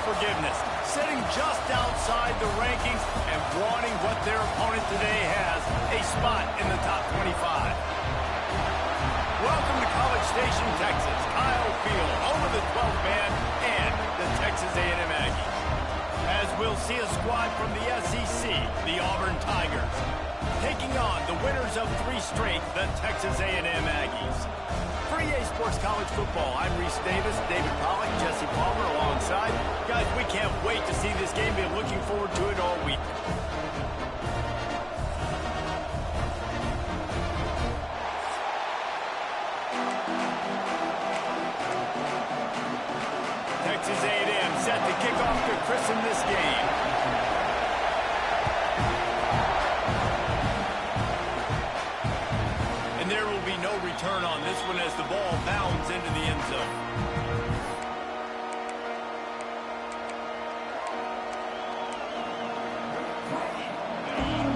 forgiveness, sitting just outside the rankings and wanting what their opponent today has, a spot in the top 25. Welcome to College Station, Texas. Kyle Field, home of the 12th man and the Texas A&M Aggies. As we'll see a squad from the SEC, the Auburn Tigers, taking on the winners of 3 straight, the Texas A&M Aggies. For EA Sports College Football, I'm Reese Davis, David Pollack, Jesse Palmer alongside. Guys, we can't wait to see this game. Been looking forward to it all week. Texas A&M set to kick off to christen this game. And there will be no return on this one as the ball bounds into the end zone.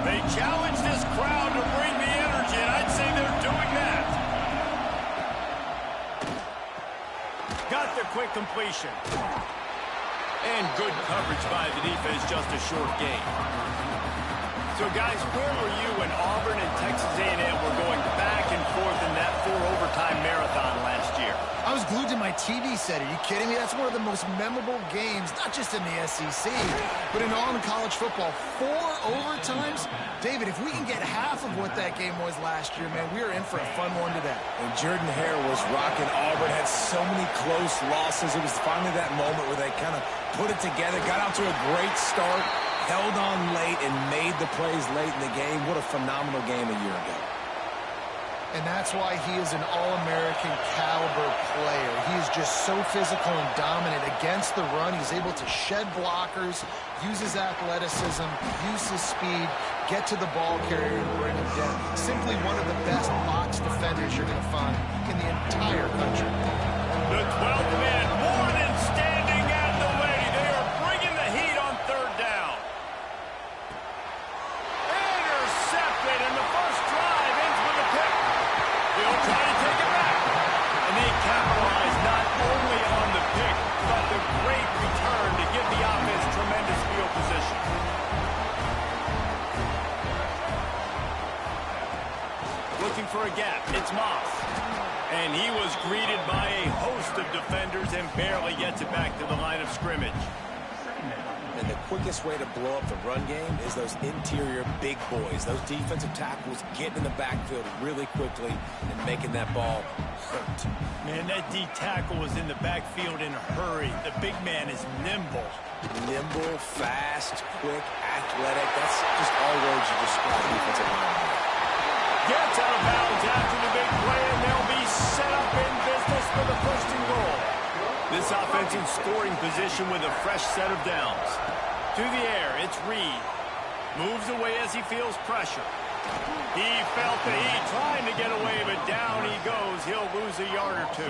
They challenge this crowd to bring the energy, and I'd say they're doing that. Got the quick completion. And good coverage by the defense, just a short gain. So, guys, where were you when Auburn and Texas A&M were going back and forth in that 4-overtime marathon last year? I was glued to my TV set. Are you kidding me? That's one of the most memorable games, not just in the SEC, but in all of college football. 4 overtimes? David, if we can get half of what that game was last year, man, we are in for a fun one today. And Jordan Hare was rocking Auburn, had so many close losses. It was finally that moment where they kind of put it together, got out to a great start, held on late, and made the plays late in the game. What a phenomenal game a year ago. And that's why he is an All-American caliber player. He is just so physical and dominant against the run. He's able to shed blockers, use his athleticism, use his speed, get to the ball carrier and bring him down. Simply one of the best box defenders you're going to find in the entire country. The 12th man more than standing at the ready. They are bringing the heat on 3rd down. Intercepted, and the first drive ends with a pick. They'll try to take it back. And they capitalize not only on the pick, but the great return to give the offense tremendous field position. Looking for a gap. It's Moss. And he was greeted by a host of defenders and barely gets it back to the line of scrimmage. And the quickest way to blow up the run game is those interior big boys. Those defensive tackles getting in the backfield really quickly and making that ball hurt. Man, that D tackle was in the backfield in a hurry. The big man is nimble. Nimble, fast, quick, athletic. That's just all words you describe defensive line. Gets out of bounds after the big play, and they'll be set up in business for the 1st and goal. This offense in scoring position with a fresh set of downs. To the air, it's Reed. Moves away as he feels pressure. He felt the heat trying to get away, but down he goes. He'll lose a yard or 2.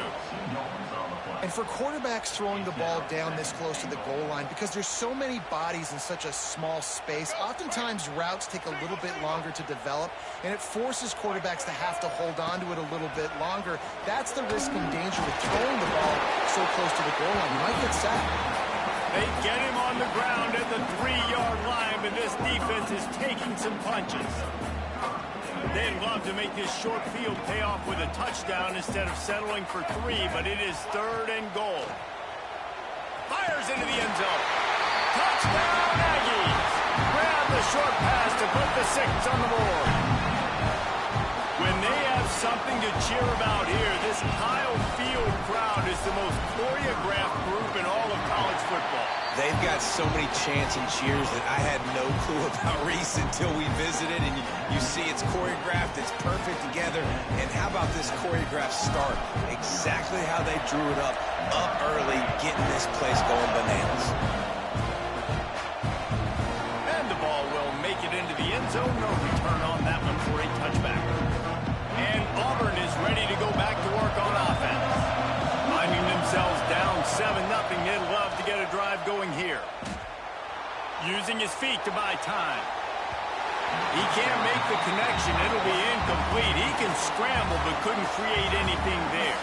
And for quarterbacks throwing the ball down this close to the goal line, because there's so many bodies in such a small space, oftentimes routes take a little bit longer to develop, and it forces quarterbacks to have to hold on to it a little bit longer. That's the risk and danger with throwing the ball so close to the goal line. You might get sacked. They get him on the ground at the 3-yard line, but this defense is taking some punches. They'd love to make this short field pay off with a touchdown instead of settling for 3, but it is 3rd and goal. Fires into the end zone. Touchdown, Aggies! Grab the short pass to put the 6 on the board. When they have something to cheer about here, this Kyle Field crowd is the most choreographed group in all of college football. They've got so many chants and cheers that I had no clue about Reese until we visited. And you see it's choreographed, it's perfect together. And how about this choreographed start? Exactly how they drew it up early, getting this place going bananas. And the ball will make it into the end zone. No return on that one for a touchback. And Auburn is ready to go back to work on offense. Finding themselves down 7-0, they'd love to get a drive going here. Using his feet to buy time. He can't make the connection. It'll be incomplete. He can scramble, but couldn't create anything there.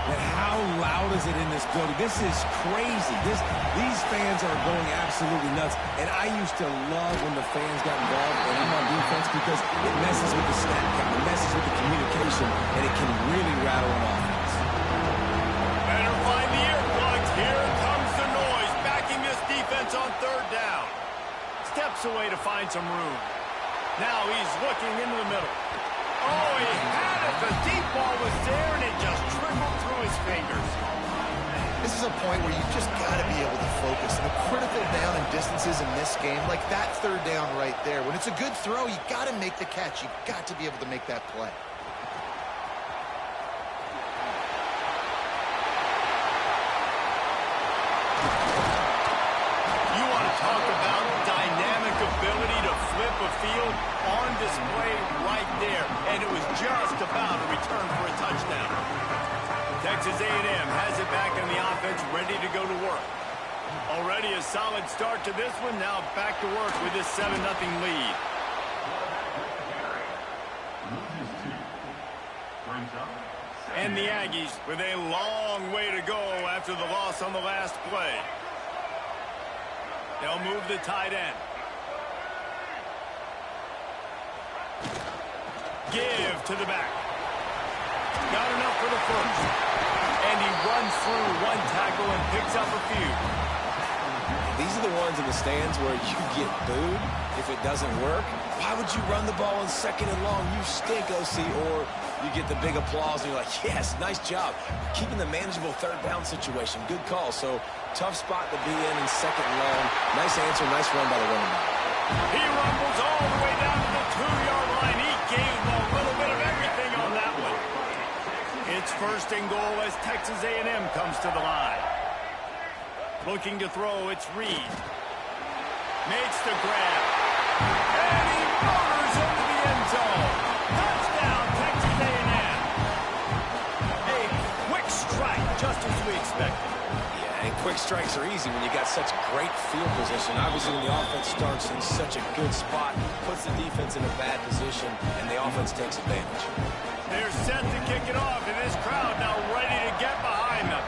And how loud is it in this building? This is crazy. These fans are going absolutely nuts. And I used to love when the fans got involved and I'm on defense because it messes with the snap count, it messes with the communication, and it can really rattle an offense. Better find the earplugs. Here comes the noise, backing this defense on third down. Steps away to find some room. Now he's looking into the middle. Oh, he had it. The deep ball was there, and it just trickled through his fingers. This is a point where you just got to be able to focus. And a critical down and distances in this game, like that third down right there. When it's a good throw, you got to make the catch. You got to be able to make that play. You want to talk about dynamic ability to flip a field on display right there. And it was just about a return for a touchdown. Texas A&M has it back in the offense, ready to go to work. Already a solid start to this one. Now back to work with this 7-0 lead. And the Aggies with a long way to go after the loss on the last play. They'll move the tight end. Give to the back. Got enough for the first. And he runs through one tackle and picks up a few. These are the ones in the stands where you get booed if it doesn't work. Why would you run the ball on 2nd and long? You stink, OC. Or you get the big applause and you're like, yes, nice job. Keeping the manageable third down situation. Good call. So tough spot to be in 2nd and long. Nice answer, nice run by the running back. He rumbles all the way down to the 2-yard line. He gave a little bit of everything on that one. It's 1st and goal as Texas A&M comes to the line. Looking to throw, it's Reed. Makes the grab. And he motors into the end zone. Touchdown, Texas A&M. A quick strike, just as we expected. Yeah, and quick strikes are easy when you got such great field position. Obviously, when the offense starts in such a good spot, puts the defense in a bad position, and the offense takes advantage. They're set to kick it off, and this crowd now ready to get behind them.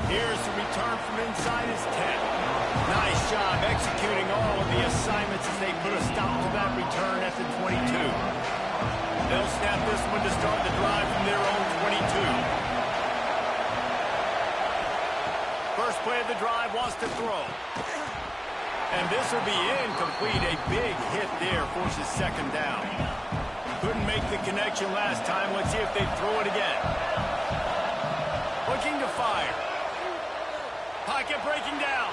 Here's the return from inside his 10. Nice job executing all of the assignments as they put a stop to that return at the 22. They'll snap this one to start the drive from their own 22. First play of the drive wants to throw. And this will be incomplete. A big hit there forces 2nd down. Couldn't make the connection last time. Let's see if they throw it again. Looking to fire. Pocket breaking down.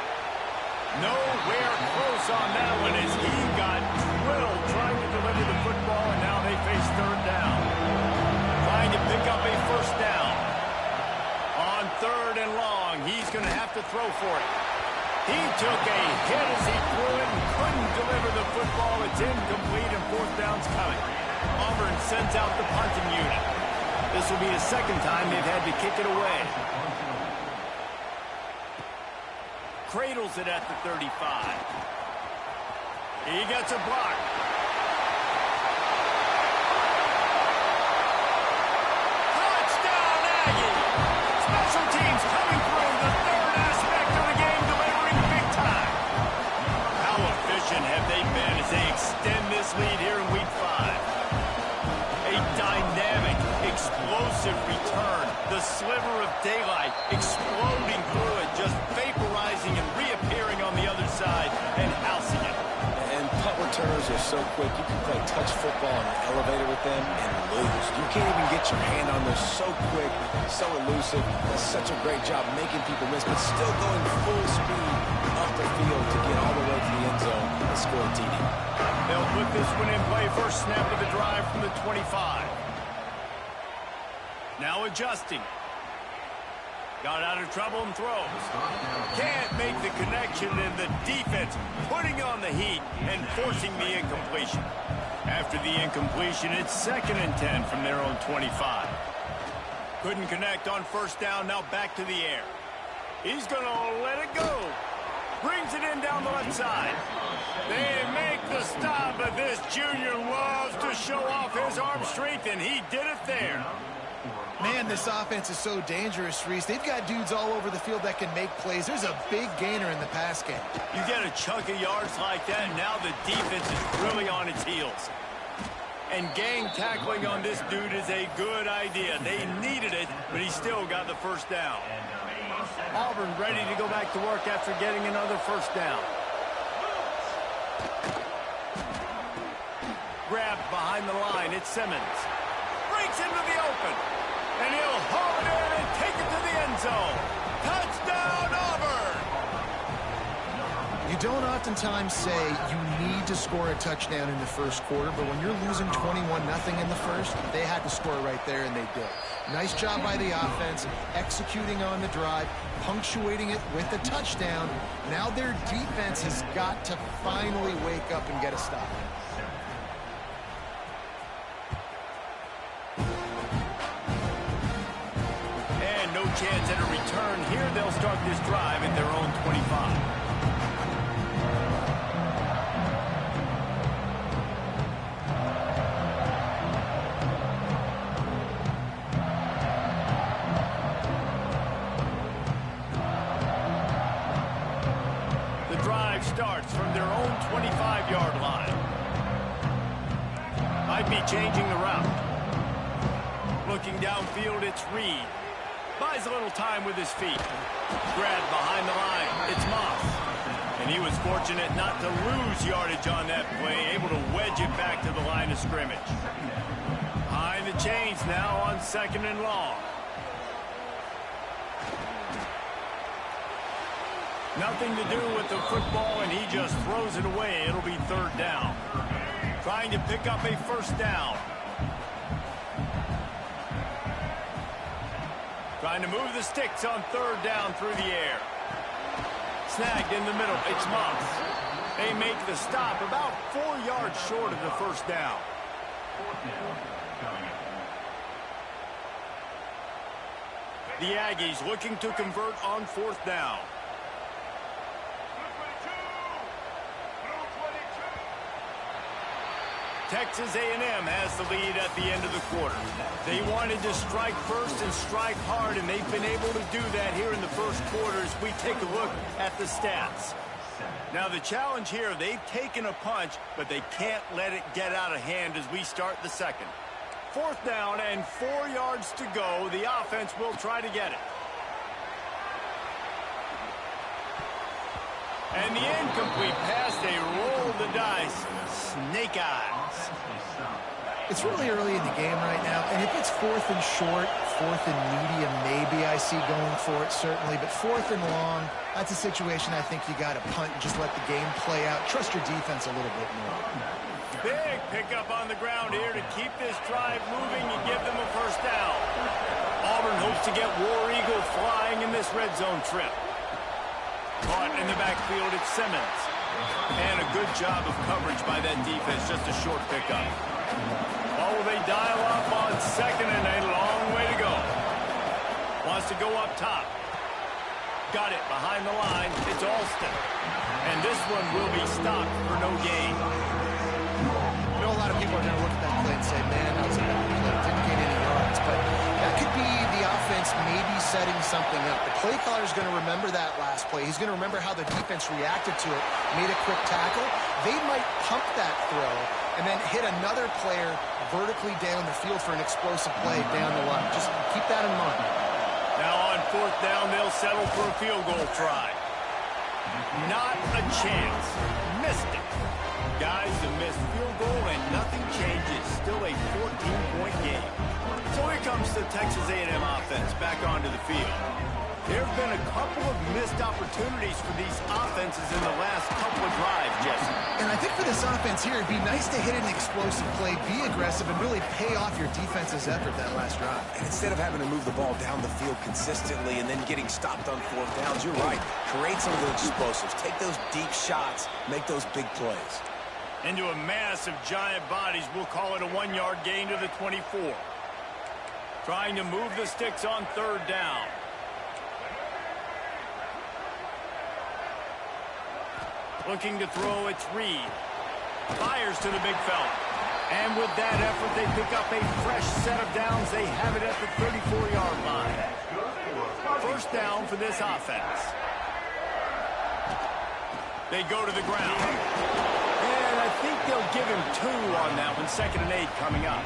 Nowhere close on that one as he got drilled trying to deliver the football, and now they face 3rd down. Trying to pick up a 1st down. On 3rd and long, he's going to have to throw for it. He took a hit as he threw it and couldn't deliver the football. It's incomplete and 4th down's coming. Auburn sends out the punting unit. This will be the 2nd time they've had to kick it away. Cradles it at the 35. He gets a block. Touchdown, Aggie! Special teams coming through, the 3rd aspect of the game, delivering big time. How efficient have they been as they extend this lead here in Week 5? A dynamic, explosive return. The sliver of daylight exploding through it, just vaporizing and reappearing on the other side and housing it. And punt returners are so quick. You can play touch football in an elevator with them and lose. You can't even get your hand on them. So quick, so elusive. Does such a great job making people miss, but still going full speed up the field to get all the way to the end zone and score a TD. They'll put this one in play. First snap of the drive from the 25. Now adjusting. Got out of trouble and throws. Can't make the connection, and the defense putting on the heat and forcing the incompletion. After the incompletion, it's 2nd and 10 from their own 25. Couldn't connect on 1st down, now back to the air. He's going to let it go. Brings it in down the left side. They make the stop, but this junior loves to show off his arm strength, and he did it there. Man, this offense is so dangerous, Reese. They've got dudes all over the field that can make plays. There's a big gainer in the pass game. You get a chunk of yards like that, and now the defense is really on its heels. And gang tackling on this dude is a good idea. They needed it, but he still got the first down. Auburn ready to go back to work after getting another first down. Grab behind the line. It's Simmons. Breaks into the open. And he'll haul it in and take it to the end zone. Touchdown, Auburn! You don't oftentimes say you need to score a touchdown in the first quarter, but when you're losing 21-0 in the first, they had to score right there, and they did. Nice job by the offense, executing on the drive, punctuating it with a touchdown. Now their defense has got to finally wake up and get a stop. And no chance at a return here. They'll start this drive at their own 25. Starts from their own 25-yard line. Might be changing the route. Looking downfield, it's Reed. Buys a little time with his feet. Grabbed behind the line. It's Moss. And he was fortunate not to lose yardage on that play, able to wedge it back to the line of scrimmage. Behind the chains now on 2nd and long. Nothing to do with the football, and he just throws it away. It'll be 3rd down. Trying to pick up a first down. Trying to move the sticks on 3rd down through the air. Snagged in the middle. It's Moss. They make the stop about 4 yards short of the first down. The Aggies looking to convert on 4th down. Texas A&M has the lead at the end of the quarter. They wanted to strike first and strike hard, and they've been able to do that here in the first quarter as we take a look at the stats. Now the challenge here, they've taken a punch, but they can't let it get out of hand as we start the second. 4th down and 4 yards to go. The offense will try to get it. And the incomplete pass, they roll the dice. Snake eyes. It's really early in the game right now, and if it's 4th and short, 4th and medium, maybe I see going for it, certainly. But 4th and long, that's a situation I think you got to punt and just let the game play out. Trust your defense a little bit more. Big pickup on the ground here to keep this drive moving and give them a first down. Auburn hopes to get War Eagle flying in this red zone trip. Caught in the backfield, it's Simmons. And a good job of coverage by that defense, just a short pickup. Oh, will they dial up on 2nd and a long way to go. Wants to go up top. Got it behind the line. It's Alston. And this one will be stopped for no gain. I know a lot of people are going to look at that play and say, man, that was a bad play. Didn't gain any yards. But that could be the offense maybe setting something up. The play caller is going to remember that last play. He's going to remember how the defense reacted to it, made a quick tackle. They might pump that throw and then hit another player vertically down the field for an explosive play down the line. Just keep that in mind. Now on 4th down, they'll settle for a field goal try. Not a chance. Missed it. Guys, a missed field goal and nothing changes. Still a 14-point game. So here comes the Texas A&M offense back onto the field. There have been a couple of missed opportunities for these offenses in the last couple of drives, Jesse. And I think for this offense here, it'd be nice to hit an explosive play, be aggressive, and really pay off your defense's effort that last drive. And instead of having to move the ball down the field consistently and then getting stopped on 4th downs, you're right. Create some of those explosives. Take those deep shots. Make those big plays. Into a mass of giant bodies, we'll call it a 1-yard gain to the 24. Trying to move the sticks on 3rd down. Looking to throw, it's Reed. Fires to the big fella. And with that effort, they pick up a fresh set of downs. They have it at the 34-yard line. First down for this offense. They go to the ground. And I think they'll give him 2 on that one. 2nd and 8 coming up.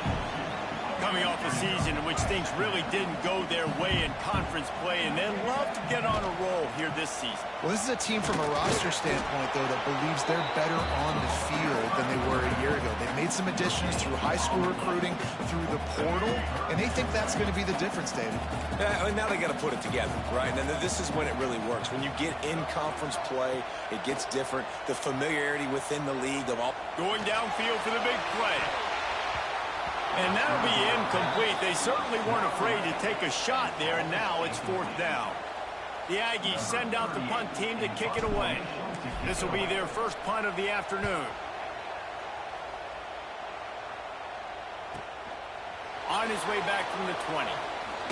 Coming off a season in which things really didn't go their way in conference play, and they'd love to get on a roll here this season. Well, this is a team from a roster standpoint, though, that believes they're better on the field than they were a year ago. They've made some additions through high school recruiting, through the portal, and they think that's going to be the difference, David. Yeah, and now they got to put it together, right? And this is when it really works. When you get in conference play, it gets different. The familiarity within the league of all. Going downfield for the big play. And that'll be incomplete. They certainly weren't afraid to take a shot there, and now it's 4th down. The Aggies send out the punt team to kick it away. This will be their first punt of the afternoon. On his way back from the 20.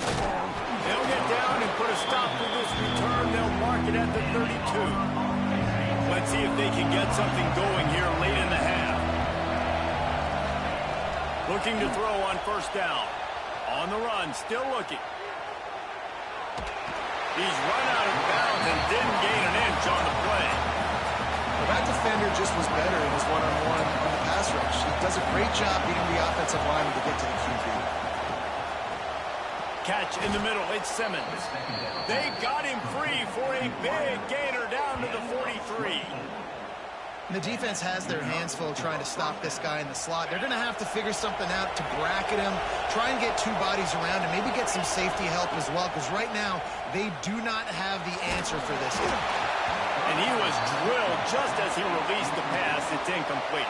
They'll get down and put a stop to this return. They'll mark it at the 32. Let's see if they can get something going here late in the half. Looking to throw on first down. On the run, still looking. He's run out of bounds and didn't gain an inch on the play. Well, that defender just was better in his one-on-one on the pass rush. He does a great job beating the offensive lineman to get to the QB. Catch in the middle, it's Simmons. They got him free for a big gainer down to the 43. And the defense has their hands full trying to stop this guy in the slot. They're going to have to figure something out to bracket him, try and get 2 bodies around him, maybe get some safety help as well, because right now they do not have the answer for this. And he was drilled just as he released the pass. It's incomplete.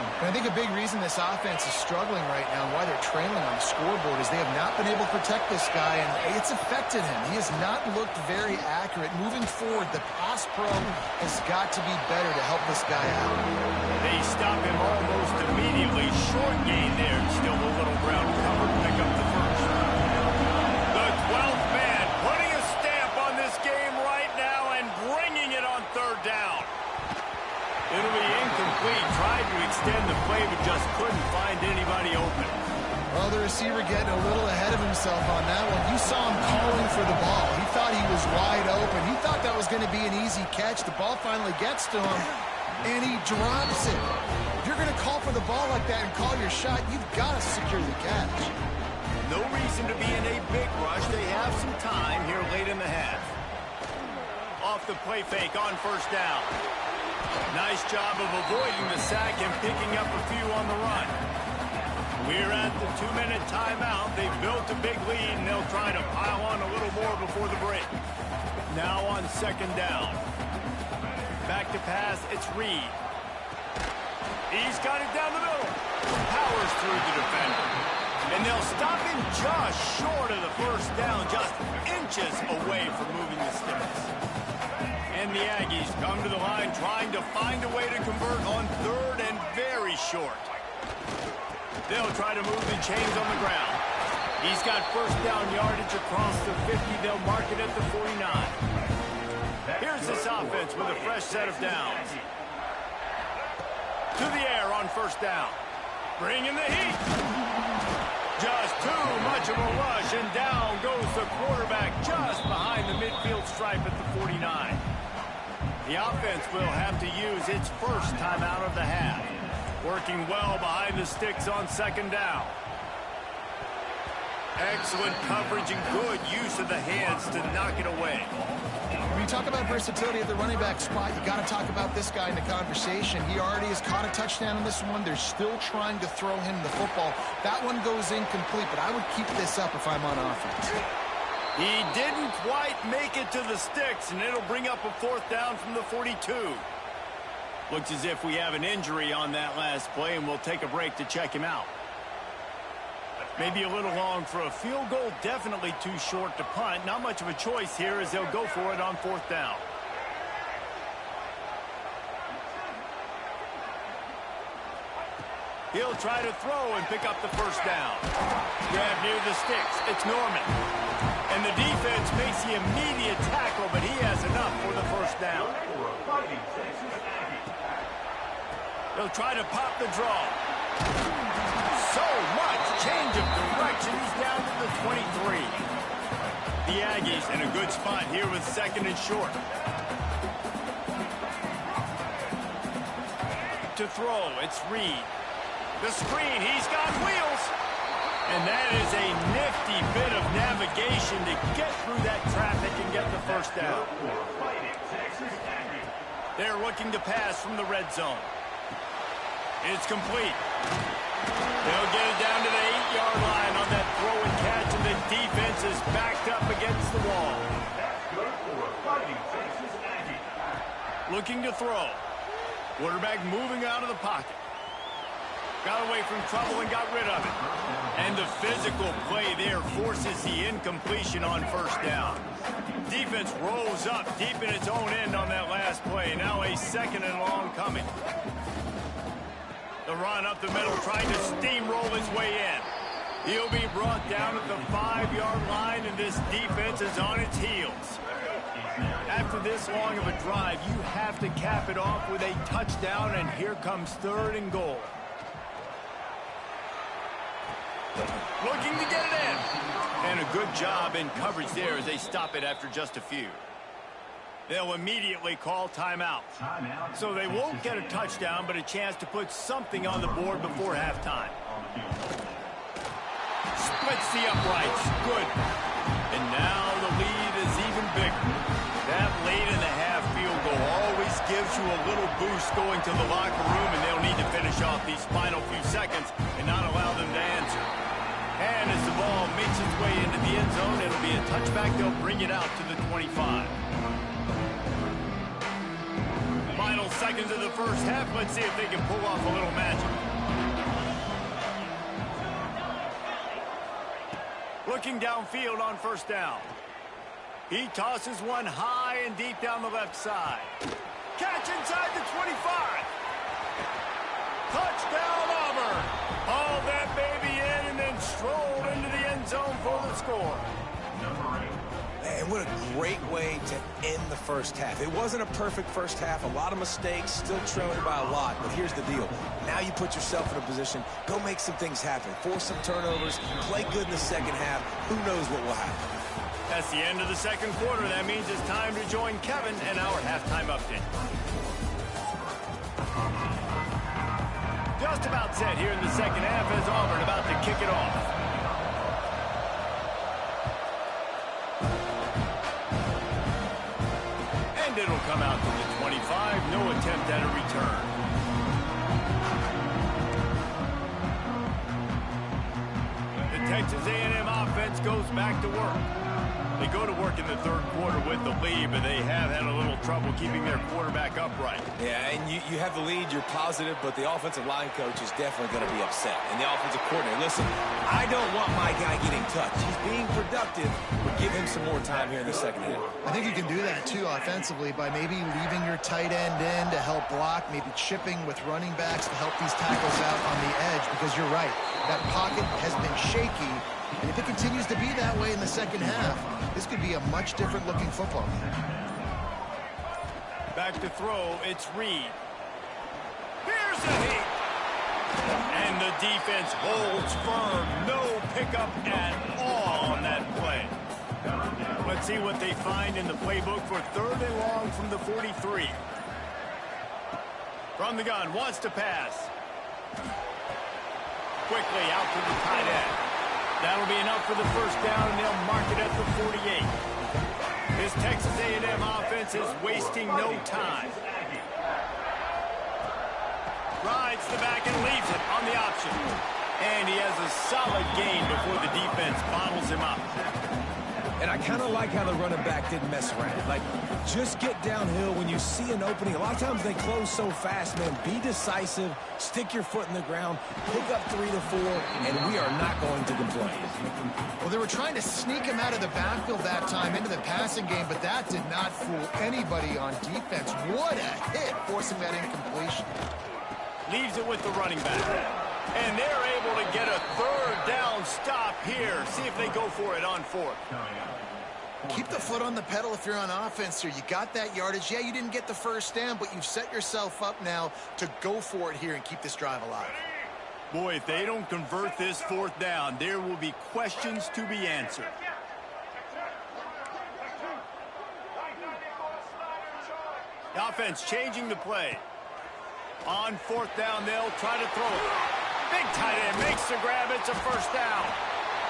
And I think a big reason this offense is struggling right now and why they're trailing on the scoreboard is they have not been able to protect this guy, and it's affected him. He has not looked very accurate. Moving forward, the pass pro has got to be better to help this guy out. They stop him almost immediately. Short gain there. Still a little ground cover to pick up the first. The 12th man putting a stamp on this game right now and bringing it on 3rd down. It'll be incomplete. Tried to extend the play, but just couldn't find anybody open. Well, the receiver getting a little ahead of himself on that one. You saw him calling for the ball. He thought he was wide open. He thought that was going to be an easy catch. The ball finally gets to him, and he drops it. If you're going to call for the ball like that and call your shot, you've got to secure the catch. No reason to be in a big rush. They have some time here late in the half. Off the play fake on first down. Nice job of avoiding the sack and picking up a few on the run. We're at the 2-minute timeout. They've built a big lead, and they'll try to pile on a little more before the break. Now on 2nd down. Back to pass, it's Reed. He's got it down the middle. Powers through the defender. And they'll stop him just short of the first down, just inches away from moving the sticks. And the Aggies come to the line trying to find a way to convert on 3rd and very short. They'll try to move the chains on the ground. He's got first down yardage across the 50. They'll mark it at the 49. Here's this offense with a fresh set of downs. To the air on first down. Bringing the heat. Just too much of a rush, and down goes the quarterback just behind the midfield stripe at the 49. The offense will have to use its first timeout of the half. Working well behind the sticks on 2nd down. Excellent coverage and good use of the hands to knock it away. When you talk about versatility at the running back spot, you got to talk about this guy in the conversation. He already has caught a touchdown in this one. They're still trying to throw him the football. That one goes incomplete, but I would keep this up if I'm on offense. He didn't quite make it to the sticks, and it'll bring up a 4th down from the 42. Looks as if we have an injury on that last play, and we'll take a break to check him out. Maybe a little long for a field goal, definitely too short to punt. Not much of a choice here as they'll go for it on 4th down. He'll try to throw and pick up the first down. Grab near the sticks. It's Norman. And the defense makes the immediate tackle, but he has enough for the first down. They'll try to pop the draw. So much change of direction. He's down to the 23. The Aggies in a good spot here with 2nd and short. To throw, it's Reed. The screen, he's got wheels. And that is a nifty bit of navigation to get through that traffic and get the first down. They're looking to pass from the red zone. It's complete. They'll get it down to the 8-yard line on that throw and catch, and the defense is backed up against the wall. Looking to throw. Quarterback moving out of the pocket. Got away from trouble and got rid of it. And the physical play there forces the incompletion on first down. Defense rolls up deep in its own end on that last play. Now a 2nd and long coming. The run up the middle, trying to steamroll his way in. He'll be brought down at the 5-yard line, and this defense is on its heels. After this long of a drive, you have to cap it off with a touchdown, and here comes 3rd and goal. Looking to get it in. And a good job in coverage there as they stop it after just a few. They'll immediately call timeout. So they won't get a touchdown, but a chance to put something on the board before halftime. Splits the uprights. Good. And now the lead is even bigger. That late in the half field goal always gives you a little boost going to the locker room, and they'll need to finish off these final few seconds and not allow them to answer. And as the ball makes its way into the end zone, it'll be a touchback. They'll bring it out to the 25. Final seconds of the first half. Let's see if they can pull off a little magic. Looking downfield on first down. He tosses one high and deep down the left side. Catch inside the 25. Touchdown Auburn. Haul that baby in and then stroll into the end zone for the score. Man, what a great way to end the first half. It wasn't a perfect first half, a lot of mistakes, still trailing by a lot, but here's the deal. Now you put yourself in a position, go make some things happen, force some turnovers, play good in the second half. Who knows what will happen? That's the end of the second quarter. That means it's time to join Kevin and our halftime update. Just about set here in the second half as Auburn about to kick it off. And it'll come out to the 25. No attempt at a return. The Texas A&M offense goes back to work. They go to work in the third quarter with the lead, but they have had a little trouble keeping their quarterback upright. Yeah, and you have the lead, you're positive, but the offensive line coach is definitely going to be upset. And the offensive coordinator, listen, I don't want my guy getting touched. He's being productive, but give him some more time here in the second half. I think you can do that, too, offensively, by maybe leaving your tight end in to help block, maybe chipping with running backs to help these tackles out on the edge, because you're right. That pocket has been shaky, and if it continues to be that way in the second half, this could be a much different looking football game. Back to throw, it's Reed. Here's the heat. And the defense holds firm. No pickup at all on that play. Let's see what they find in the playbook for 3rd and long from the 43. From the gun, wants to pass. Quickly out to the tight end. That'll be enough for the first down, and they'll mark it at the 48. This Texas A&M offense is wasting no time. Rides the back and leaves it on the option. And he has a solid gain before the defense bottles him up. And I kind of like how the running back didn't mess around. Like, just get downhill when you see an opening. A lot of times they close so fast, man. Be decisive, stick your foot in the ground, pick up 3 to 4, and we are not going to complain. Well, they were trying to sneak him out of the backfield that time into the passing game, but that did not fool anybody on defense. What a hit, forcing that incompletion. Leaves it with the running back. And they're able to get a 3rd down stop here. See if they go for it on 4th. Keep the foot on the pedal if you're on offense here. You got that yardage. Yeah, you didn't get the first down, but you've set yourself up now to go for it here and keep this drive alive. Boy, if they don't convert this fourth down, there will be questions to be answered. The offense changing the play. On fourth down, they'll try to throw it. Big tight end makes the grab. It's a first down.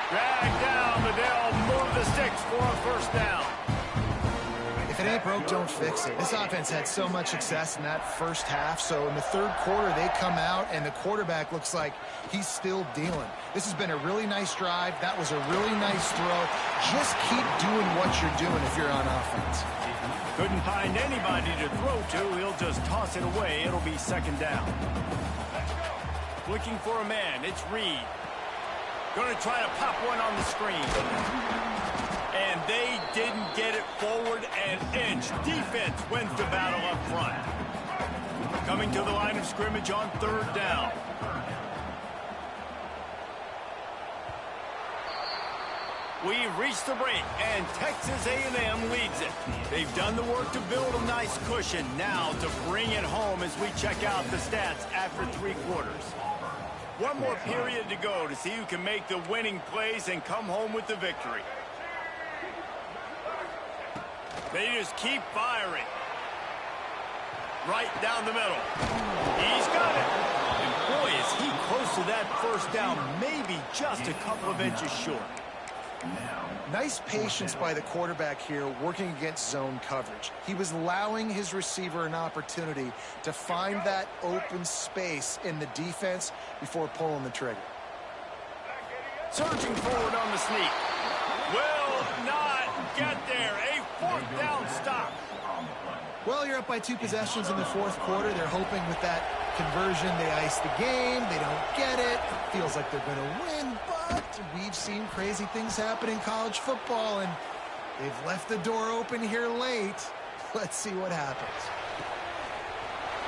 Drag down, but they'll move the sticks for a first down. If it ain't broke, don't fix it. This offense had so much success in that first half, so in the third quarter, they come out, and the quarterback looks like he's still dealing. This has been a really nice drive. That was a really nice throw. Just keep doing what you're doing if you're on offense. Couldn't find anybody to throw to. He'll just toss it away. It'll be second down. Looking for a man. It's Reed. Going to try to pop one on the screen. And they didn't get it forward an inch. Defense wins the battle up front. Coming to the line of scrimmage on third down. We've reached the break, and Texas A&M leads it. They've done the work to build a nice cushion. Now to bring it home as we check out the stats after three quarters. One more period to go to see who can make the winning plays and come home with the victory. They just keep firing. Right down the middle. He's got it. And boy, is he close to that first down, maybe just a couple of inches short. Nice patience by the quarterback here working against zone coverage. He was allowing his receiver an opportunity to find that open space in the defense before pulling the trigger. Surging forward on the sneak. Will not get there. A fourth down stop. Well, you're up by 2 possessions in the fourth quarter. They're hoping with that conversion they ice the game. They don't get it. Feels like they're going to win, but we've seen crazy things happen in college football, and they've left the door open here late. Let's see what happens.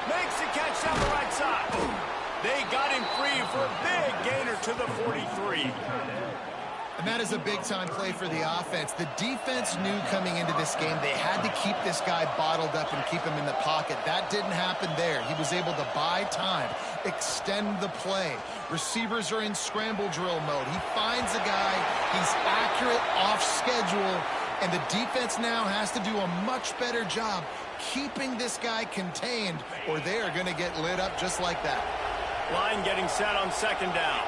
Makes the catch down the right side. They got him free for a big gainer to the 43. And that is a big-time play for the offense. The defense knew coming into this game they had to keep this guy bottled up and keep him in the pocket. That didn't happen there. He was able to buy time, extend the play. Receivers are in scramble drill mode. He finds a guy, he's accurate, off schedule, and the defense now has to do a much better job keeping this guy contained, or they are going to get lit up just like that. Line getting set on second down.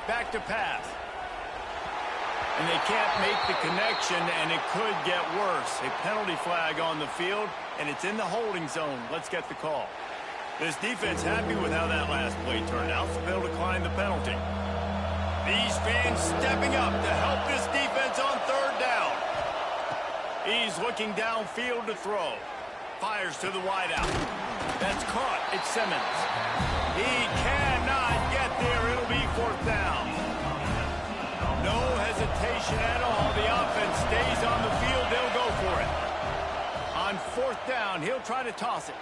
Back to pass. And they can't make the connection, and it could get worse. A penalty flag on the field, and it's in the holding zone. Let's get the call. This defense happy with how that last play turned out, so they'll decline the penalty. These fans stepping up to help this defense on third down. He's looking downfield to throw. Fires to the wideout. That's caught. It's Simmons. He cannot get there. It'll be fourth down. No hesitation at all. The offense stays on the field. They'll go for it. On fourth down, he'll try to toss it.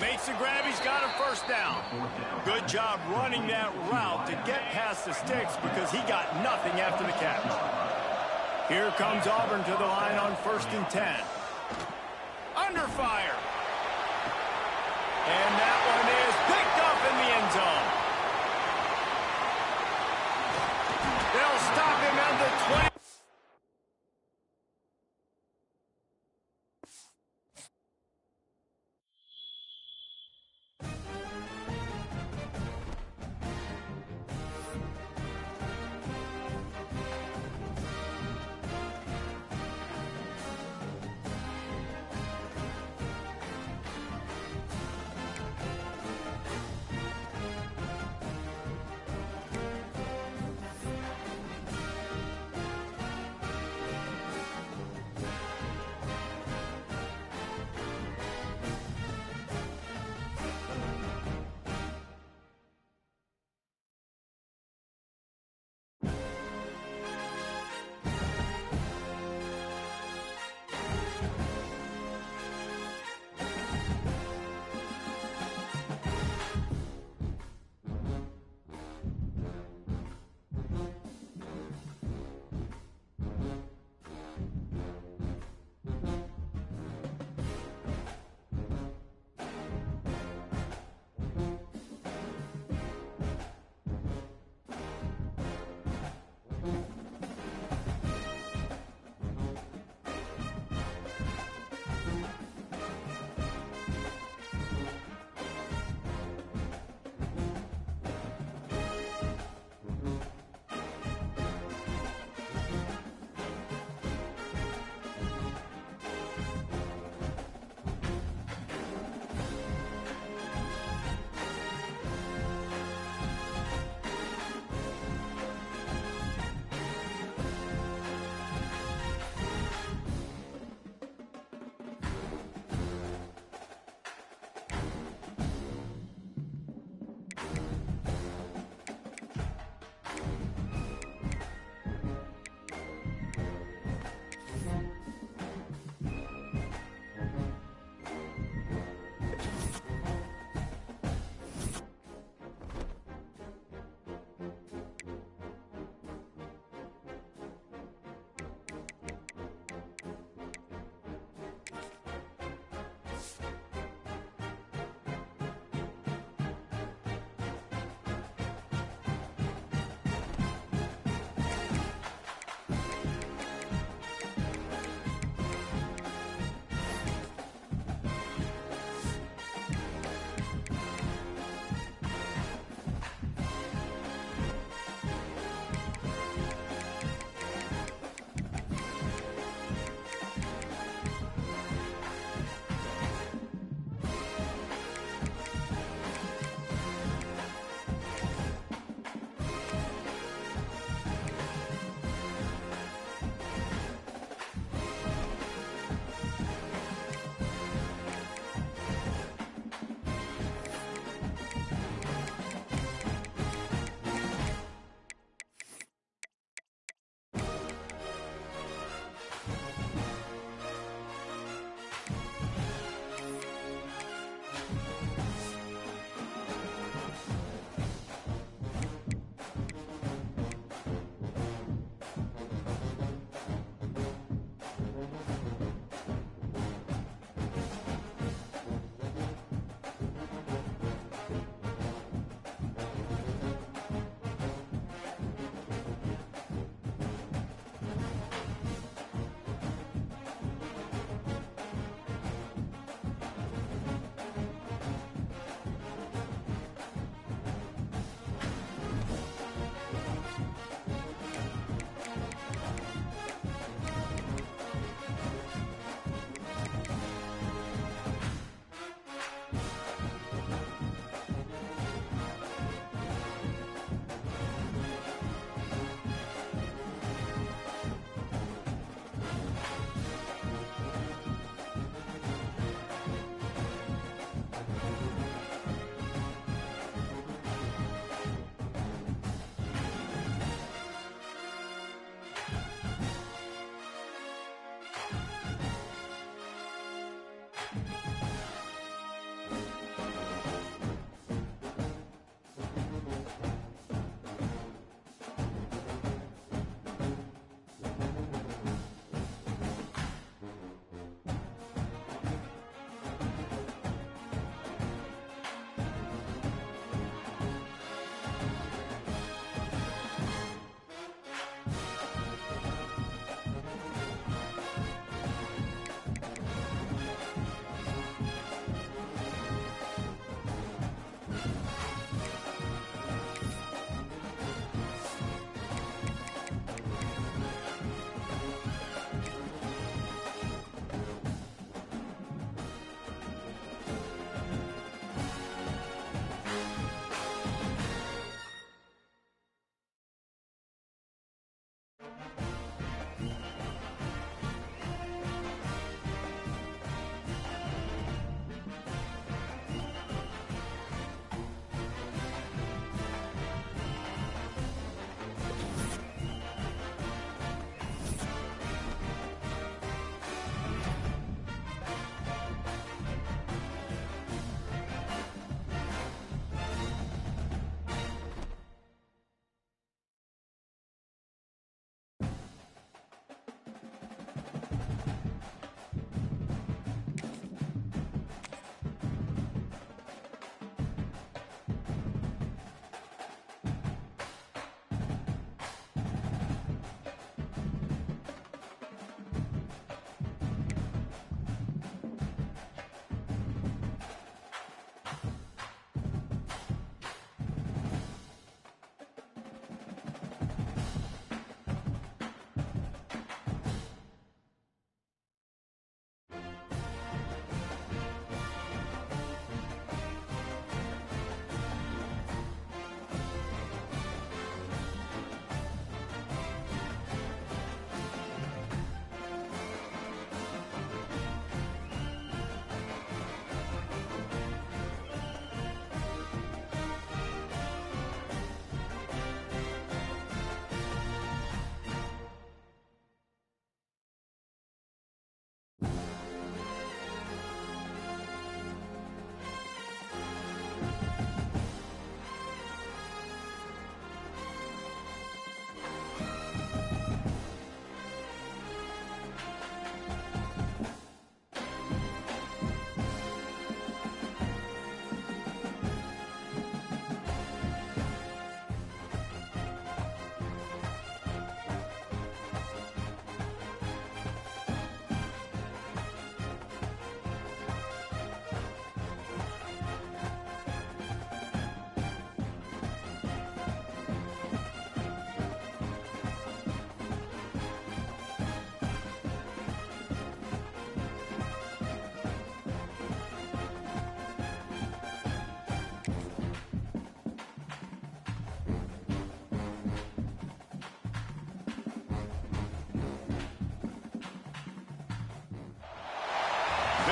Makes the grab. He's got a first down. Good job running that route to get past the sticks because he got nothing after the catch. Here comes Auburn to the line on 1st and 10. Under fire. And that one is picked up in the end zone. They'll stop him at the 20.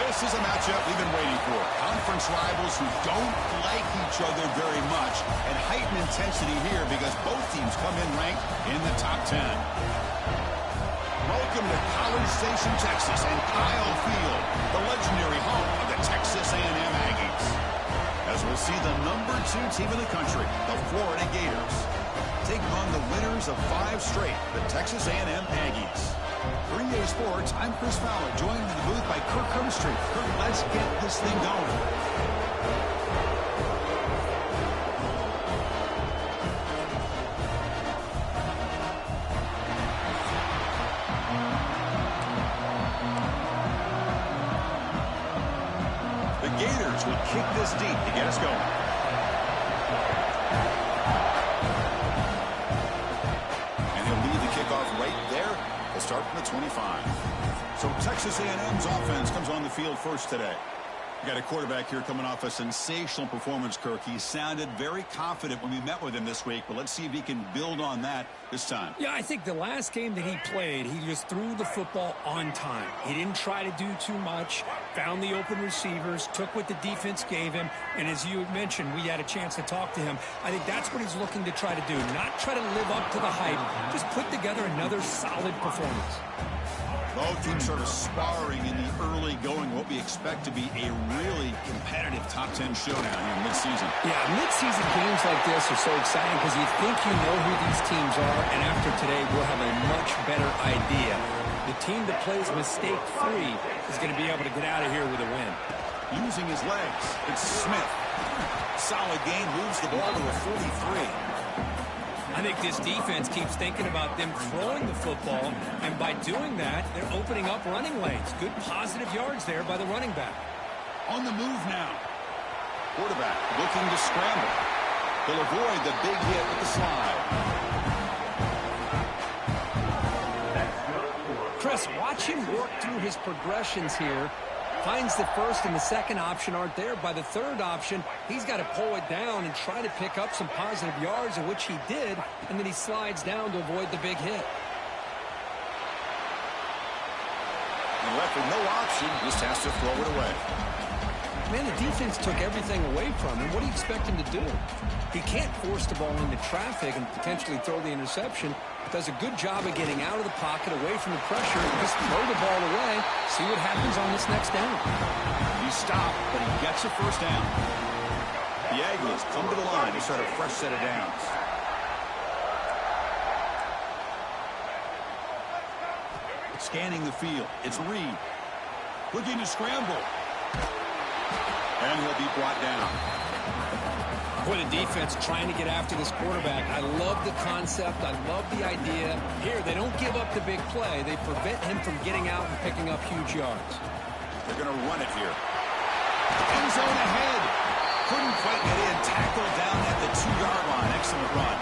This is a matchup we've been waiting for. Conference rivals who don't like each other very much, and heightened intensity here because both teams come in ranked in the top 10. Welcome to College Station, Texas, and Kyle Field, the legendary home of the Texas A&M Aggies. As we'll see the #2 team in the country, the Florida Gators, taking on the winners of 5 straight, the Texas A&M Aggies. For EA Sports, I'm Chris Fowler, joined in the booth by Kirk Herbstreit. Kirk, let's get this thing going. The Gators will kick this deep to get us going. And he'll lead the kickoff right there. They'll start from the 25. So Texas A&M's offense comes on the field first today. We got a quarterback here coming off a sensational performance, Kirk. He sounded very confident when we met with him this week, but let's see if he can build on that this time. Yeah, I think the last game that he played, he just threw the football on time. He didn't try to do too much, found the open receivers, took what the defense gave him, and as you mentioned, we had a chance to talk to him. I think that's what he's looking to try to do, not try to live up to the hype, just put together another solid performance. Both teams sort of sparring in the early going, what we expect to be a really competitive top 10 showdown here in midseason. Yeah, midseason games like this are so exciting because you think you know who these teams are, and after today, we'll have a much better idea. The team that plays mistake-free is going to be able to get out of here with a win. Using his legs, it's Smith. Solid gain, moves the ball to a 43. I think this defense keeps thinking about them throwing the football, and by doing that, they're opening up running lanes. Good positive yards there by the running back. On the move now. Quarterback looking to scramble. He'll avoid the big hit with the slide. Chris, watch him work through his progressions here. Finds the first and the second option aren't there. By the third option, he's got to pull it down and try to pick up some positive yards, in which he did, and then he slides down to avoid the big hit. And left with no option, just has to throw it away. Man, the defense took everything away from him. What do you expect him to do? He can't force the ball into traffic and potentially throw the interception. Does a good job of getting out of the pocket, away from the pressure, and just throw the ball away. See what happens on this next down. He stopped, but he gets a first down. The Aggies come to the line to start a fresh set of downs. Scanning the field, it's Reed. Looking to scramble. And he'll be brought down. Boy, the defense trying to get after this quarterback. I love the concept. I love the idea. Here, they don't give up the big play. They prevent him from getting out and picking up huge yards. They're going to run it here. End zone ahead. Couldn't quite get in. Tackled down at the 2-yard line. Excellent run.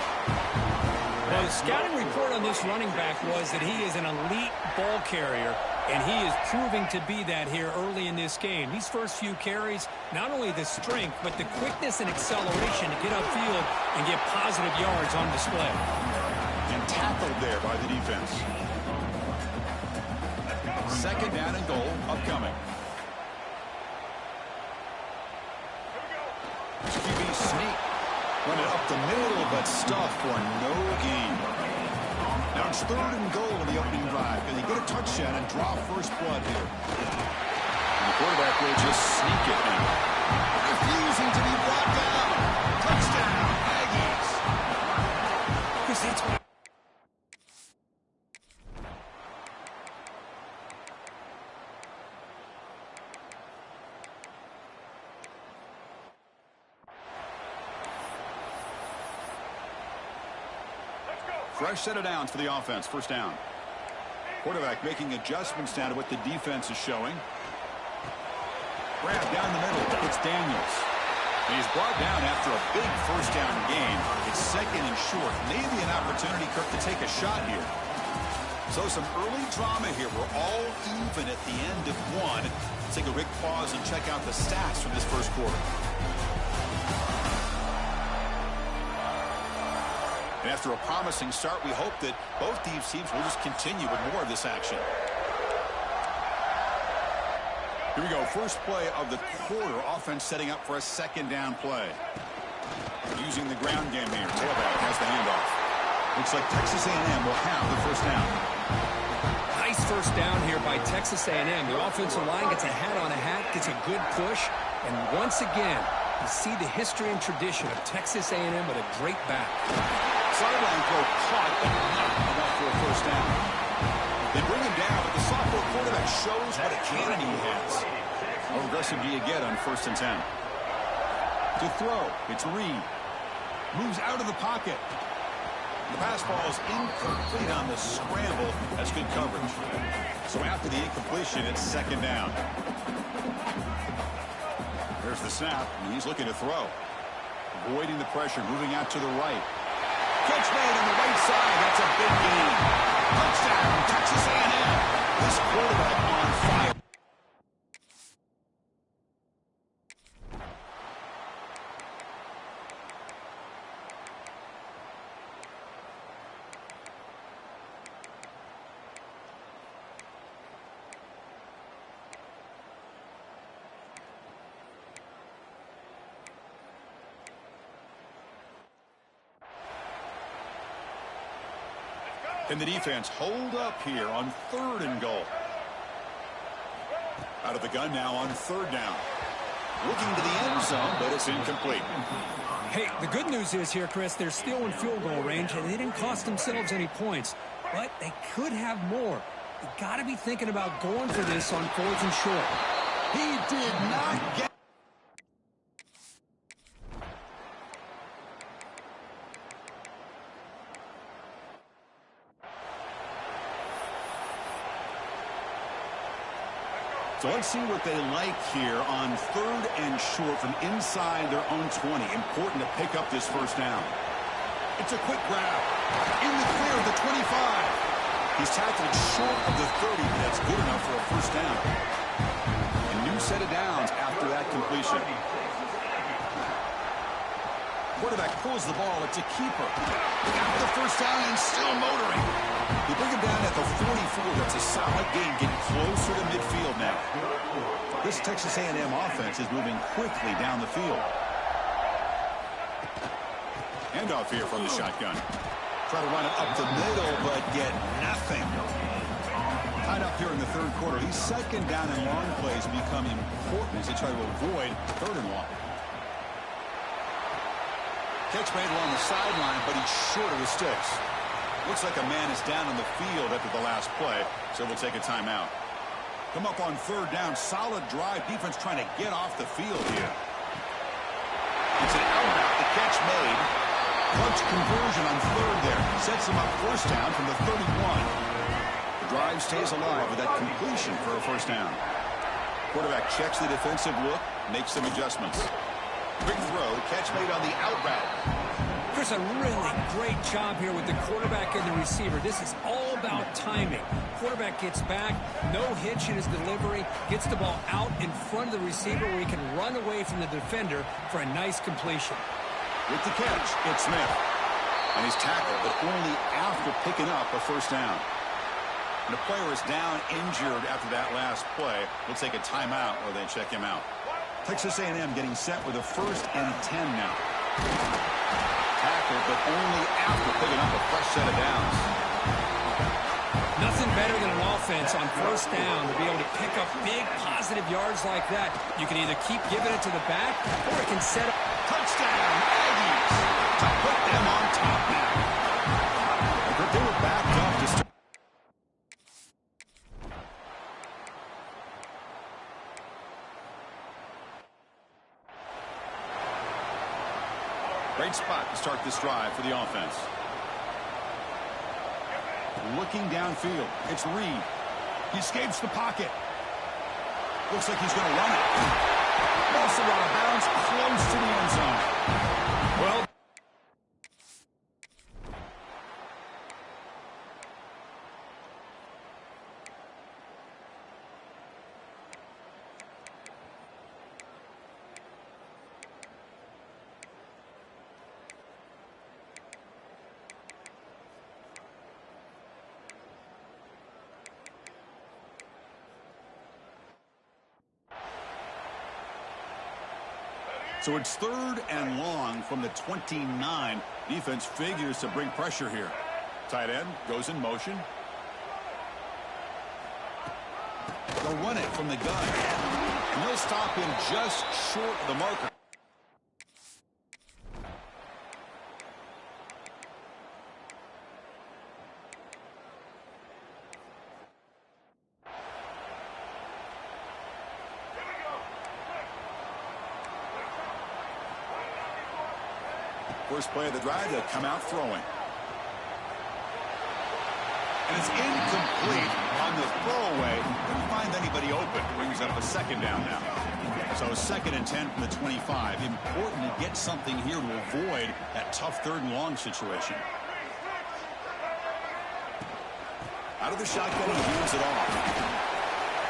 Well, the scouting report on this running back was that he is an elite ball carrier, and he is proving to be that here early in this game. These first few carries, not only the strength, but the quickness and acceleration to get upfield and get positive yards on display. And tackled there by the defense. Second down and goal upcoming. QB sneak. Run it up the middle, but stuffed for no gain. Now it's 3rd and goal in the opening drive. Can they get a touchdown and draw first blood here? And the quarterback will just sneak it now. Refusing to be brought down. Touchdown, Aggies. Chris, that's what... Fresh set of downs for the offense. First down. Quarterback making adjustments down to what the defense is showing. Grab down the middle. It's Daniels. And he's brought down after a big first down game. It's 2nd and short. Maybe an opportunity, Kirk, to take a shot here. So some early drama here. We're all even at the end of one. Let's take a quick pause and check out the stats from this first quarter. And after a promising start, we hope that both these teams will just continue with more of this action. Here we go. First play of the quarter. Offense setting up for a second down play. Using the ground game here. Tailback has the handoff. Looks like Texas A&M will have the first down. Nice first down here by Texas A&M. The offensive line gets a hat on a hat, gets a good push, and once again, you see the history and tradition of Texas A&M with a great back. Sideline throw caught, but not enough for a first down. They bring him down, but the sophomore quarterback shows what a cannon he has. How aggressive do you get on 1st and 10? To throw, it's Reed. Moves out of the pocket. The pass ball is incomplete on the scramble. That's good coverage. So after the incompletion, it's second down. There's the snap, and he's looking to throw. Avoiding the pressure, moving out to the right. Catch made on the right side. That's a big gain. Touchdown, Texas A&M. This quarterback on fire. And the defense hold up here on 3rd and goal. Out of the gun now on 3rd down. Looking to the end zone, but it's incomplete. Hey, the good news is here, Chris, they're still in field goal range, and they didn't cost themselves any points. But they could have more. You got to be thinking about going for this on 4th and short. He did not get... So let's see what they like here on 3rd and short from inside their own 20. Important to pick up this first down. It's a quick grab. In the clear of the 25. He's tackled short of the 30, but that's good enough for a first down. A new set of downs after that completion. Quarterback pulls the ball. It's a keeper. Got the first down and still motoring. They bring him down at the 44. That's a solid gain, getting closer to midfield now. This Texas A&M offense is moving quickly down the field. Handoff here from the shotgun. Try to run it up the middle, but get nothing. Tied up here in the 3rd quarter. These second down and long plays become important as they try to avoid 3rd and long. Catch made along the sideline, but he's short of the sticks. Looks like a man is down on the field after the last play, so we'll take a timeout. Come up on 3rd down. Solid drive. Defense trying to get off the field here. It's an out route. The catch made. Clutch conversion on 3rd there. Sets him up first down from the 31. The drive stays alive with that completion for a first down. Quarterback checks the defensive look, makes some adjustments. Quick throw. Catch made on the out route. Chris, a really great job here with the quarterback and the receiver. This is all about timing. Quarterback gets back, no hitch in his delivery, gets the ball out in front of the receiver where he can run away from the defender for a nice completion. With the catch, it's Smith. And he's tackled, but only after picking up a first down. And the player is down injured after that last play. We'll take a timeout or they check him out. Texas A&M getting set with a 1st and 10 now. Tackled, but only after picking up a fresh set of downs. Nothing better than an offense on 1st down to be able to pick up big positive yards like that. You can either keep giving it to the back or it can set up. Touchdown, Aggies, to put them on top now. They were backed up to start. Great spot to start this drive for the offense. Looking downfield, it's Reed. He escapes the pocket. Looks like he's going to run it. Also out of bounds, close to the end zone. Well, So it's 3rd and long from the 29. Defense figures to bring pressure here. Tight end goes in motion. They'll run it from the gun. And they'll stop him just short of the marker. First play of the drive, they'll come out throwing. And it's incomplete on the throwaway. Couldn't find anybody open. Brings up a 2nd down now. So 2nd and 10 from the 25. Important to get something here to avoid that tough 3rd and long situation. Out of the shotgun, he hands it off.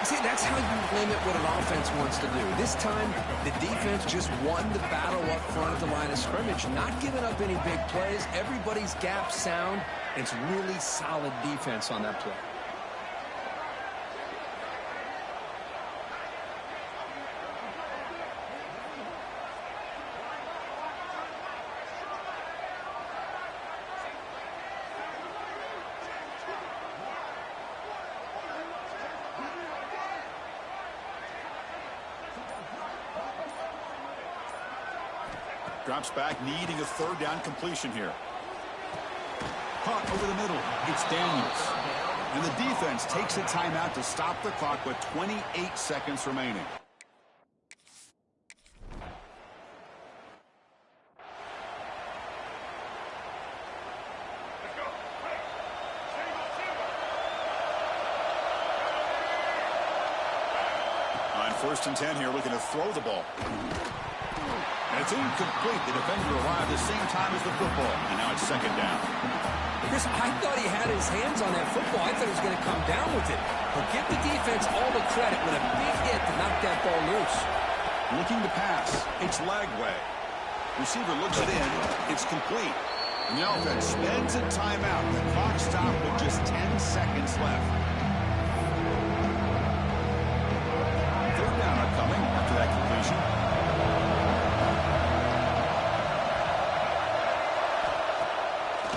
See, that's how you limit what an offense wants to do. This time, the defense just won the battle up front of the line of scrimmage, not giving up any big plays. Everybody's gap sound. It's really solid defense on that play. Drops back, needing a 3rd down completion here. Caught over the middle. It's Daniels. And the defense takes a timeout to stop the clock with 28 seconds remaining. On 1st and 10 here, looking to throw the ball. And it's incomplete. The defender arrived the same time as the football. And now it's 2nd down. Chris, I thought he had his hands on that football. I thought he was going to come down with it. But give the defense all the credit with a big hit to knock that ball loose. Looking to pass. It's Lagway. Receiver looks it in. It's complete. And the offense spends a timeout. The clock stopped with just 10 seconds left. 3rd down upcoming after that completion.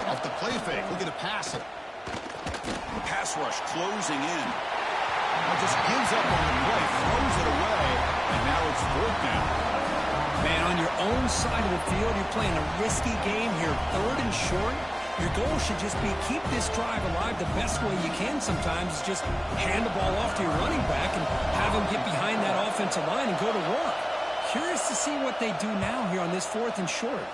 Off the play fake, looking to pass it. The pass rush closing in. Now just gives up on the play, throws it away, and now it's 4th down. Man, on your own side of the field, you're playing a risky game here, 3rd and short. Your goal should just be keep this drive alive the best way you can sometimes is just hand the ball off to your running back and have him get behind that offensive line and go to work. Curious to see what they do now here on this 4th and short.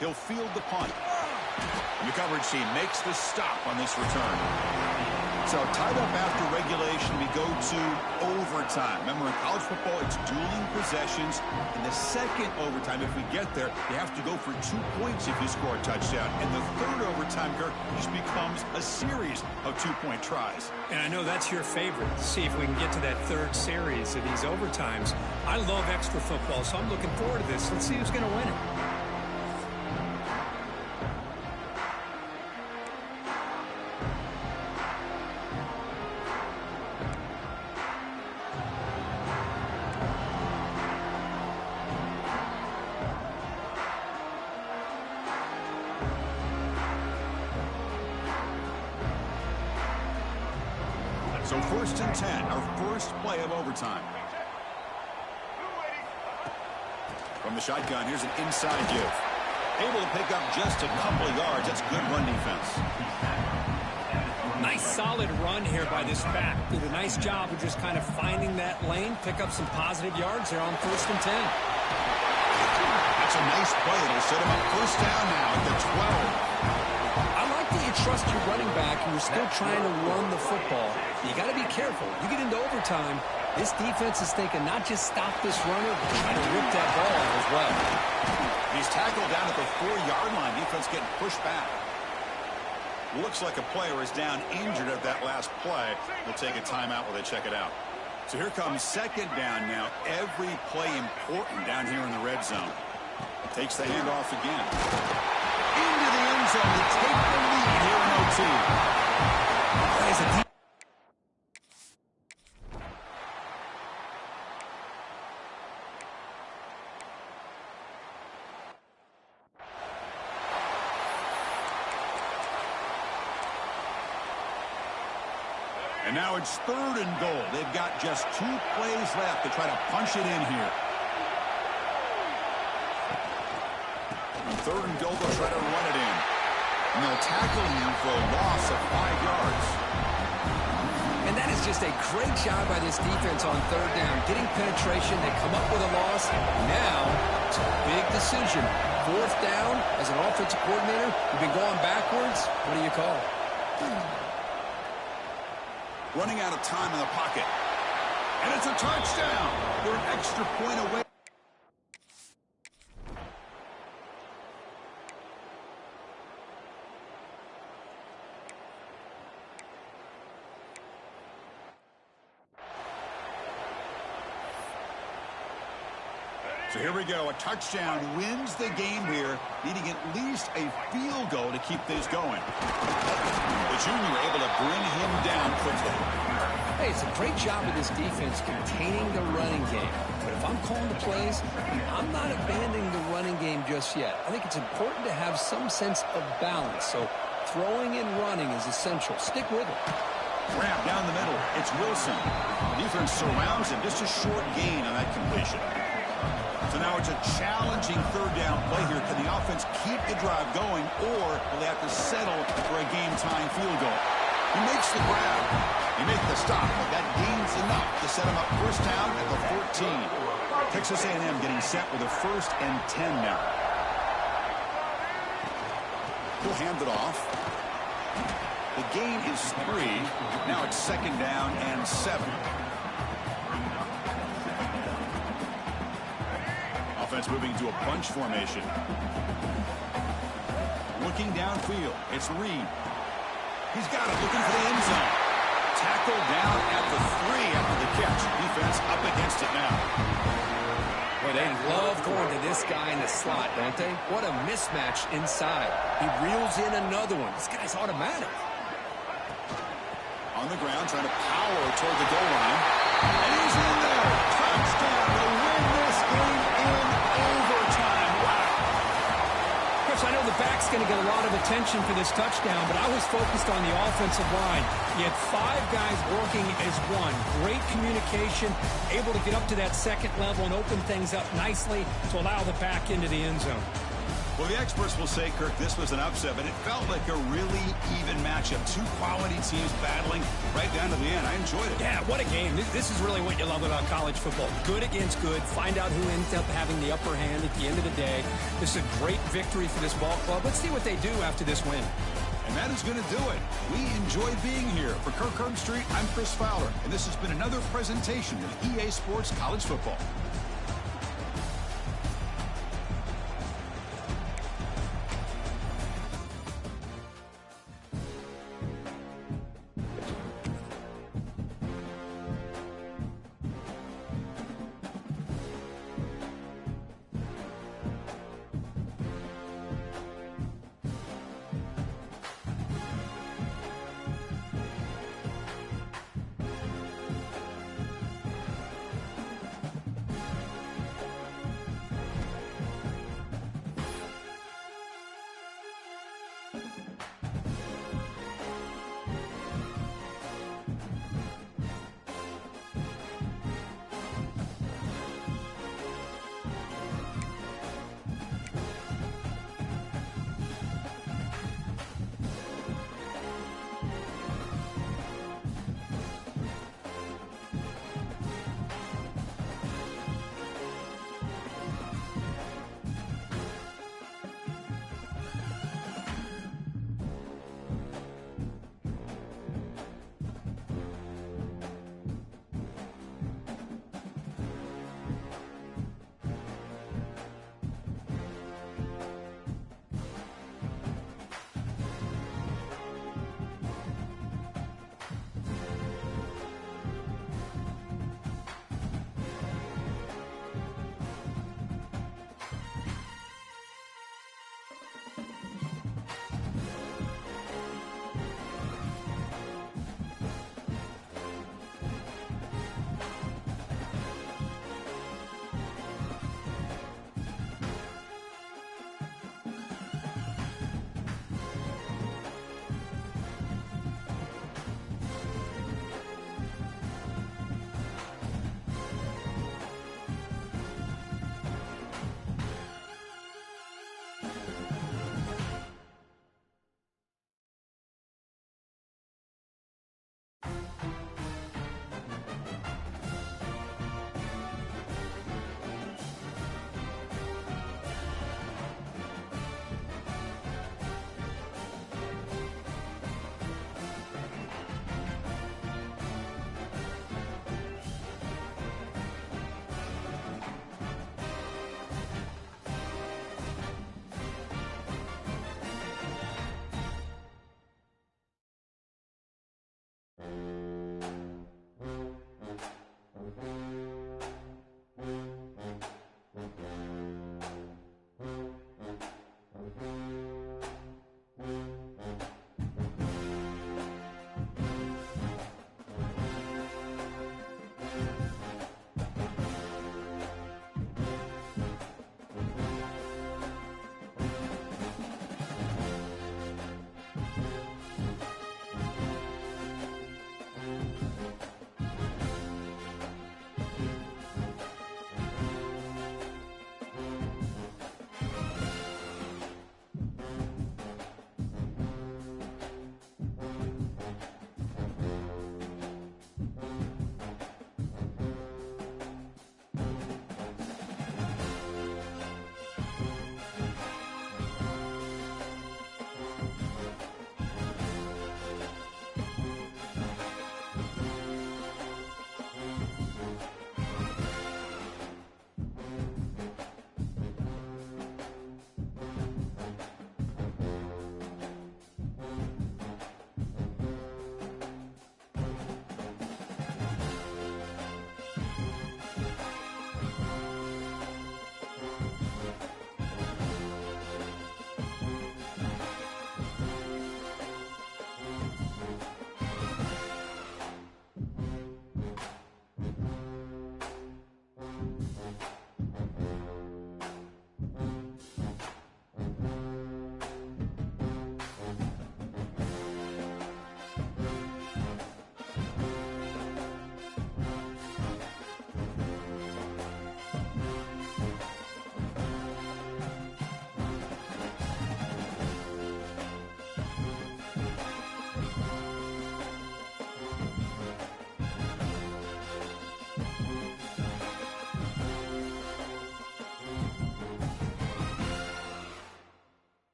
He'll field the punt. And the coverage team makes the stop on this return. So tied up after regulation, we go to overtime. Remember, in college football, it's dueling possessions. In the 2nd overtime, if we get there, you have to go for 2 points if you score a touchdown. And the 3rd overtime, Kirk, just becomes a series of 2-point tries. And I know that's your favorite. See if we can get to that 3rd series of these overtimes. I love extra football, so I'm looking forward to this. Let's see who's going to win it. So 1st and 10, our first play of overtime. From the shotgun, here's an inside give. Able to pick up just a couple of yards. That's good run defense. Nice solid run here by this back. Did a nice job of just kind of finding that lane, pick up some positive yards there on 1st and 10. That's a nice play. It'll set him up 1st down now at the 12. I like that you trust your running back and you're still trying to run the football. You got to be careful. You get into overtime, this defense is thinking not just stop this runner, but try to rip that ball out as well. He's tackled down at the 4-yard line. Defense getting pushed back. Looks like a player is down injured at that last play. They'll take a timeout while they check it out. So here comes 2nd down now. Every play important down here in the red zone. Takes the handoff again. Into the end zone to take the lead here in OT. And now it's 3rd and goal. They've got just 2 plays left to try to punch it in here. On 3rd and goal, they'll try to run it in. And they'll tackle him for a loss of 5 yards. And that is just a great job by this defense on 3rd down. Getting penetration, they come up with a loss. Now, it's a big decision. 4th down, as an offensive coordinator, you've been going backwards. What do you call? Running out of time in the pocket. And it's a touchdown. They're an extra point away. So here we go. A touchdown wins the game here, needing at least a field goal to keep this going. The junior able to bring him down quickly. Hey, it's a great job of this defense containing the running game. But if I'm calling the plays, I'm not abandoning the running game just yet. I think it's important to have some sense of balance. So throwing and running is essential. Stick with it. Grab down the middle. It's Wilson. The defense surrounds him. Just a short gain on that completion. So now it's a challenging 3rd down play here. Can the offense keep the drive going, or will they have to settle for a game-tying field goal? He makes the grab. He makes the stop, but that gains enough to set him up 1st down at the 14. Texas A&M getting set with a 1st and 10 now. He'll hand it off. The gain is 3. Now it's 2nd down and 7. Offense moving to a bunch formation. Looking downfield. It's Reed. He's got it, looking for the end zone. Tackled down at the 3 after the catch. Defense up against it now. Boy, they love going to this guy in the slot, don't they? What a mismatch inside. He reels in another one. This guy's automatic. On the ground, trying to power toward the goal line. And he's in there. Touchdown to win this game in overtime. Wow. Chris, I know the back's going to get a lot of attention for this touchdown, but I was focused on the offensive line. You had 5 guys working as one. Great communication, able to get up to that 2nd level and open things up nicely to allow the back into the end zone. Well, the experts will say, Kirk, this was an upset, but it felt like a really even matchup. 2 quality teams battling right down to the end. I enjoyed it. Yeah, what a game. This is really what you love about college football. Good against good. Find out who ends up having the upper hand at the end of the day. This is a great victory for this ball club. Let's see what they do after this win. And that is going to do it. We enjoyed being here. For Kirk Herbstreit, I'm Chris Fowler, and this has been another presentation of EA Sports College Football.